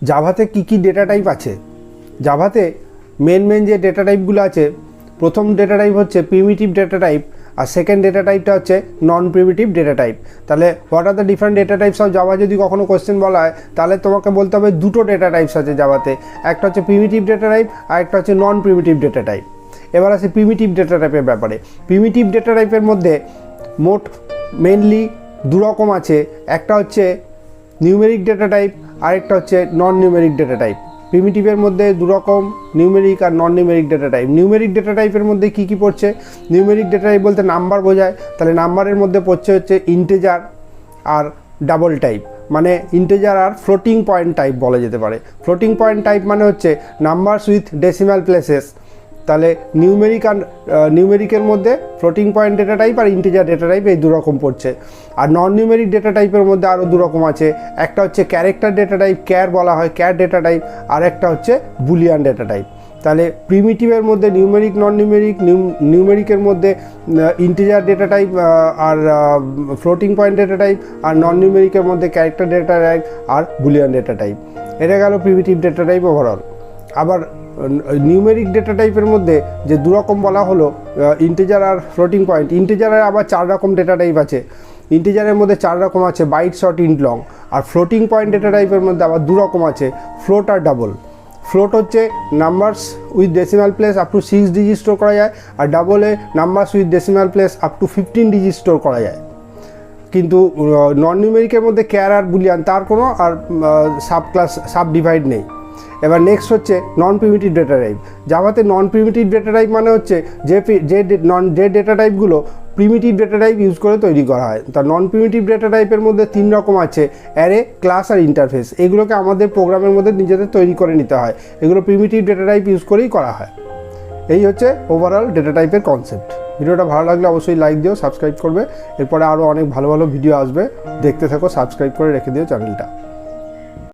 জাভাতে কী data type আছে। জাভাতে মেন যে ডেটা টাইপগুলো আছে, প্রথম ডেটা টাইপ হচ্ছে প্রিমিটিভ ডেটা টাইপ, আর সেকেন্ড ডেটা টাইপটা হচ্ছে নন প্রিমিটিভ ডেটা টাইপ। তাহলে what are the different data types of Java যদি কখনো কোশ্চেন বলা হয়, তাহলে তোমাকে বলতে হবে দুটো ডেটা টাইপস আছে জাভাতে, একটা হচ্ছে প্রিমিটিভ ডেটা টাইপ আর একটা হচ্ছে নন প্রিমিটিভ ডেটা টাইপ। এবার আছে প্রিমিটিভ ডেটা টাইপের ব্যাপারে। প্রিমিটিভ ডেটা টাইপের মধ্যে মোট মেনলি দু রকম আছে, একটা হচ্ছে নিউমেরিক ডেটা টাইপ আর একটা হচ্ছে নন নিউমেরিক ডেটা টাইপ। প্রিমিটিভের মধ্যে দু রকম, নিউমেরিক আর non numeric data type. Numeric data টাইপের মধ্যে কী পড়ছে? নিউমেরিক ডেটা টাইপ বলতে নাম্বার বোঝায়, তাহলে নাম্বারের মধ্যে পড়ছে হচ্ছে ইন্টিজার আর ডাবল টাইপ, মানে ইন্টিজার আর ফ্লোটিং পয়েন্ট টাইপ বলা যেতে পারে। ফ্লোটিং পয়েন্ট টাইপ মানে হচ্ছে নাম্বারস উইথ ডেসিমাল প্লেসেস। তাহলে নিউমেরিকের মধ্যে ফ্লোটিং পয়েন্ট ডেটা টাইপ আর ইন্টিজার ডেটা টাইপ, এই দু রকম পড়ছে। আর নন নিউমেরিক ডেটা টাইপের মধ্যে আরও দু রকম আছে, একটা হচ্ছে ক্যারেক্টার ডেটা টাইপ, ক্যার বলা হয়, ক্যার ডেটা টাইপ, আর একটা হচ্ছে বুলিয়ান ডেটা টাইপ। তাহলে প্রিমিটিভের মধ্যে নিউমেরিক, নন নিউমেরিক, নিউমেরিকের মধ্যে ইন্টিজার ডেটা টাইপ আর ফ্লোটিং পয়েন্ট ডেটা টাইপ, আর নন নিউমেরিকের মধ্যে ক্যারেক্টার ডেটা টাইপ আর বুলিয়ান ডেটা টাইপ। এটা গেল প্রিমিটিভ ডেটা টাইপ ওভারঅল। আবার নিউমেরিক ডেটা টাইপের মধ্যে যে দু রকম বলা হলো, ইন্টিজার আর ফ্লোটিং পয়েন্ট। ইন্টিজারের আবার 4 রকম ডেটা টাইপ আছে। ইন্টিজারের মধ্যে 4 রকম আছে, বাইট, শর্ট, ইন্ট, লং। আর ফ্লোটিং পয়েন্ট ডেটা টাইপের মধ্যে আবার দু রকম আছে, ফ্লোট আর ডাবল। ফ্লোট হচ্ছে numbers with decimal place up to 6 digit store করা যায়, আর ডাবলে numbers with decimal place up to 15 digit store করা যায়। কিন্তু নন নিউমেরিকের মধ্যে ক্যার আর বুলিয়ান, তার কোনো আর সাব ডিভাইড নেই। এবার নেক্সট হচ্ছে নন প্রিমিটিভ ডেটা টাইপ। জাভাতে নন প্রিমিটিভ ডেটা টাইপ মানে হচ্ছে যে ডেটা টাইপগুলো প্রিমিটিভ ডেটা টাইপ ইউজ করে তৈরি করা হয়। তা নন প্রিমিটিভ ডেটা টাইপের মধ্যে 3 রকম আছে, অ্যারে, ক্লাস আর ইন্টারফেস। এগুলোকে আমাদের প্রোগ্রামের মধ্যে নিজেদের তৈরি করে নিতে হয়, এগুলো প্রিমিটিভ ডেটা টাইপ ইউজ করেই করা হয়। এই হচ্ছে ওভারঅল ডেটা টাইপের কনসেপ্ট। ভিডিওটা ভালো লাগলে অবশ্যই লাইক দিও, সাবস্ক্রাইব করবে। এরপরে আরও অনেক ভালো ভালো ভিডিও আসবে, দেখতে থাকো, সাবস্ক্রাইব করে রেখে দিও চ্যানেলটা।